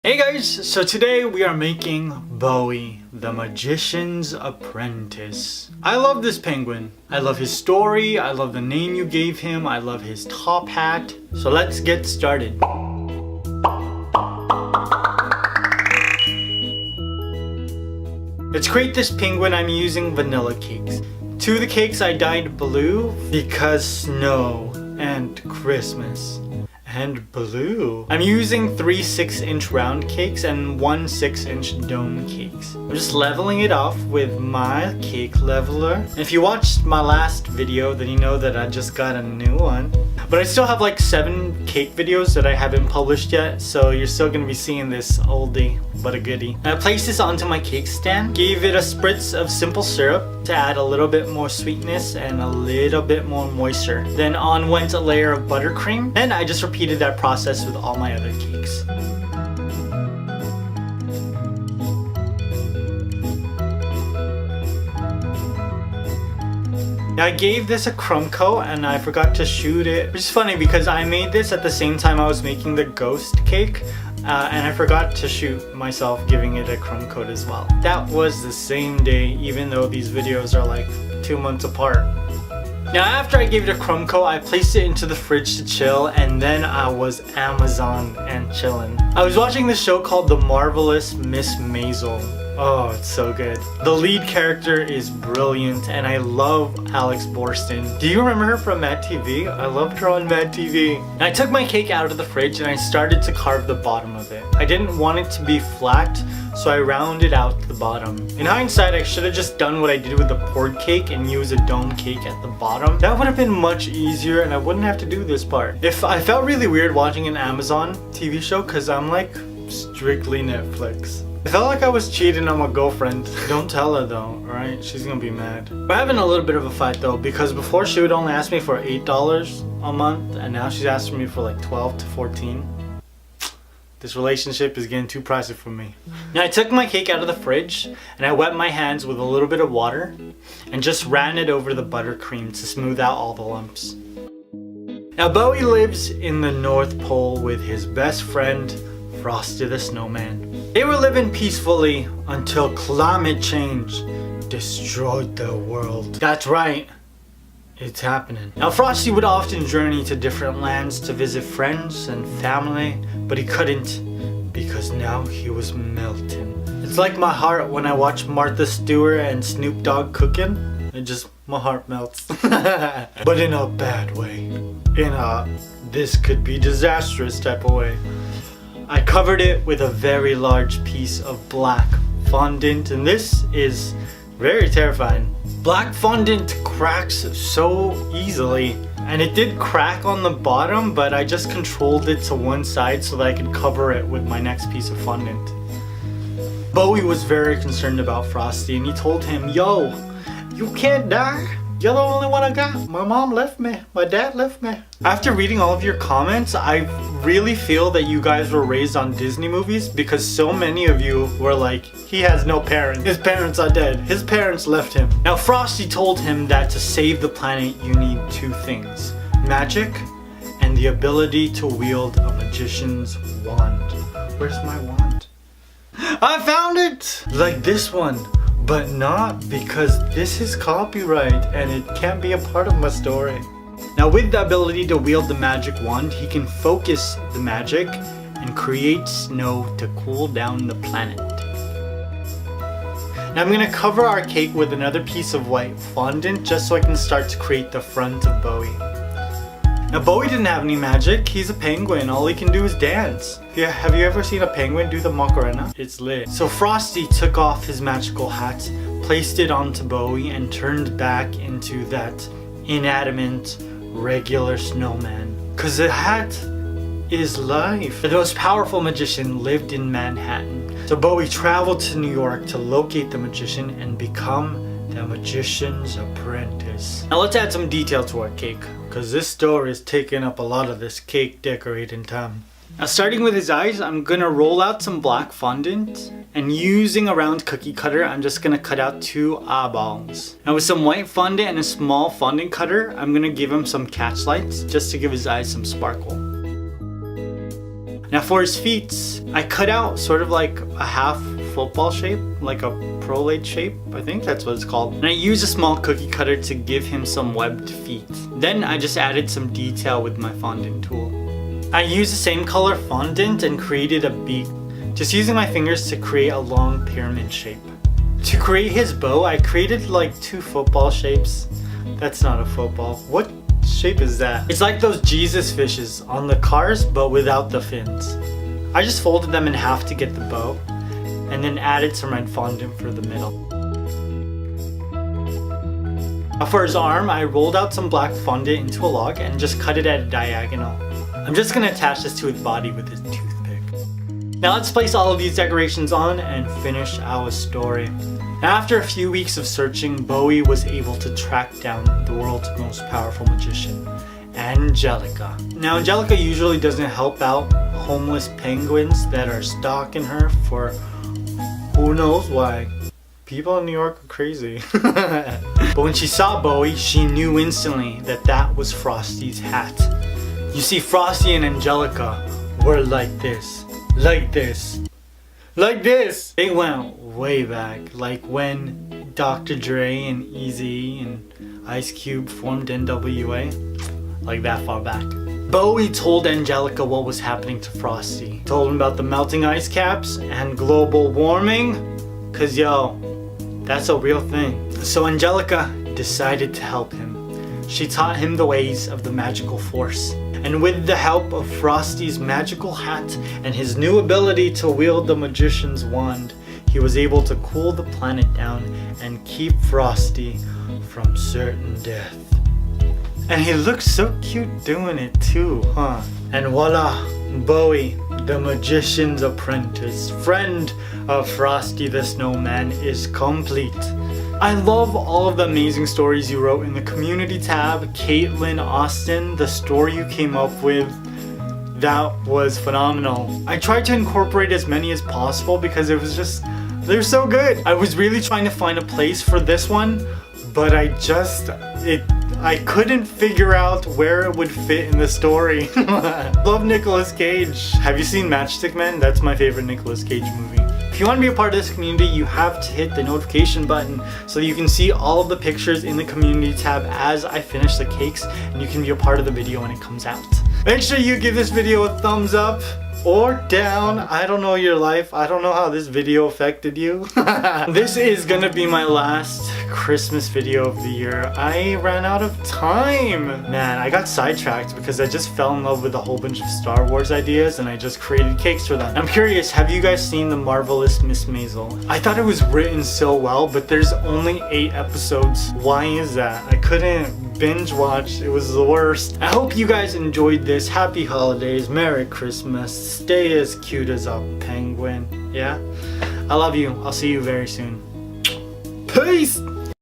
Hey guys, so today we are making Bowie, the Magician's Apprentice. I love this penguin. I love his story, I love the name you gave him, I love his top hat. So let's get started. Let's create this penguin. I'm using vanilla cakes. To the cakes I dyed blue because snow and Christmas. And blue. I'm using 3 6-inch round cakes and 1 6-inch dome cakes. I'm just leveling it off with my cake leveler. And if you watched my last video, then you know that I just got a new one. But I still have like 7 cake videos that I haven't published yet, so you're still gonna be seeing this oldie but a goodie. I placed this onto my cake stand, gave it a spritz of simple syrup to add a little bit more sweetness and a little bit more moisture. Then on went a layer of buttercream, and I just repeated that process with all my other cakes. Now I gave this a crumb coat and I forgot to shoot it, which is funny because I made this at the same time I was making the ghost cake. And I forgot to shoot myself giving it a crumb coat as well. That was the same day, even though these videos are like 2 months apart. Now after I gave it a crumb coat, I placed it into the fridge to chill, and then I was Amazon and chillin'. I was watching this show called The Marvelous Miss Maisel. Oh, it's so good. The lead character is brilliant and I love Alex Borstein. Do you remember her from Mad TV? I loved her on Mad TV. And I took my cake out of the fridge and I started to carve the bottom of it. I didn't want it to be flat, so I rounded out the bottom. In hindsight, I should have just done what I did with the poured cake and used a dome cake at the bottom. That would have been much easier and I wouldn't have to do this part. I felt really weird watching an Amazon TV show because I'm like strictly Netflix. I felt like I was cheating on my girlfriend. Don't tell her though, alright? She's gonna be mad. We're having a little bit of a fight though, because before she would only ask me for $8 a month, and now she's asking me for like 12 to 14. This relationship is getting too pricey for me. Now I took my cake out of the fridge and I wet my hands with a little bit of water and just ran it over the buttercream to smooth out all the lumps. Now Bowie lives in the North Pole with his best friend, Frosty the Snowman. They were living peacefully until climate change destroyed the world. That's right, it's happening. Now Frosty would often journey to different lands to visit friends and family, but he couldn't because now he was melting. It's like my heart when I watch Martha Stewart and Snoop Dogg cooking. My heart melts. But in a bad way. In a this could be disastrous type of way. I covered it with a very large piece of black fondant, and this is very terrifying. Black fondant cracks so easily, and it did crack on the bottom, but I just controlled it to one side so that I could cover it with my next piece of fondant. Bowie was very concerned about Frosty, and he told him, "Yo, you can't die. You're the only one I got. My mom left me. My dad left me." After reading all of your comments, I really feel that you guys were raised on Disney movies, because so many of you were like, he has no parents. His parents are dead. His parents left him. Now Frosty told him that to save the planet you need 2 things. Magic and the ability to wield a magician's wand. Where's my wand? I found it! Like this one. But not, because this is copyright and it can't be a part of my story. Now with the ability to wield the magic wand, he can focus the magic and create snow to cool down the planet. Now I'm going to cover our cake with another piece of white fondant just so I can start to create the front of Bowie. Now Bowie didn't have any magic. He's a penguin. All he can do is dance. Have you ever seen a penguin do the Macarena? It's lit. So Frosty took off his magical hat, placed it onto Bowie, and turned back into that inanimate, regular snowman. Cause the hat is life. The most powerful magician lived in Manhattan. So Bowie traveled to New York to locate the magician and become the Magician's Apprentice. Now let's add some detail to our cake, because this story is taking up a lot of this cake decorating time. Now starting with his eyes, I'm gonna roll out some black fondant, and using a round cookie cutter, I'm just gonna cut out 2 eyeballs. Now with some white fondant and a small fondant cutter, I'm gonna give him some catch lights just to give his eyes some sparkle. Now for his feet, I cut out sort of like a half football shape, like a prolate shape, I think that's what it's called. And I used a small cookie cutter to give him some webbed feet. Then I just added some detail with my fondant tool. I used the same color fondant and created a beak, just using my fingers to create a long pyramid shape. To create his bow, I created like 2 football shapes. That's not a football. What shape is that? It's like those Jesus fishes on the cars, but without the fins. I just folded them in half to get the bow, and then added some red fondant for the middle. For his arm, I rolled out some black fondant into a log and just cut it at a diagonal. I'm just gonna attach this to his body with his toothpick. Now let's place all of these decorations on and finish our story. Now, after a few weeks of searching, Bowie was able to track down the world's most powerful magician, Angelica. Now, Angelica usually doesn't help out homeless penguins that are stalking her for who knows why. People in New York are crazy. But when she saw Bowie, she knew instantly that that was Frosty's hat. You see, Frosty and Angelica were like this, like this, like this. They went way back, like when Dr. Dre and Eazy and Ice Cube formed NWA, like that far back. Bowie told Angelica what was happening to Frosty. Told him about the melting ice caps and global warming, cause yo, that's a real thing. So Angelica decided to help him. She taught him the ways of the magical force. And with the help of Frosty's magical hat and his new ability to wield the magician's wand, he was able to cool the planet down and keep Frosty from certain death. And he looked so cute doing it too, huh? And voila, Bowie, the magician's apprentice, friend of Frosty the Snowman, is complete. I love all of the amazing stories you wrote in the community tab. Caitlin Austin, the story you came up with, that was phenomenal. I tried to incorporate as many as possible because it was just, they're so good. I was really trying to find a place for this one, but I couldn't figure out where it would fit in the story. Love Nicolas Cage. Have you seen Matchstick Men? That's my favorite Nicolas Cage movie. If you want to be a part of this community, you have to hit the notification button so you can see all of the pictures in the community tab as I finish the cakes, and you can be a part of the video when it comes out. Make sure you give this video a thumbs up or down. I don't know your life. I don't know how this video affected you. This is gonna be my last Christmas video of the year. I ran out of time. Man, I got sidetracked because I just fell in love with a whole bunch of Star Wars ideas and I just created cakes for them. I'm curious, have you guys seen The Marvelous Miss Maisel? I thought it was written so well, but there's only 8 episodes. Why is that? I couldn't binge watch. It was the worst. I hope you guys enjoyed this. Happy holidays, Merry Christmas, stay as cute as a penguin. Yeah, I love you. I'll see you very soon. Peace.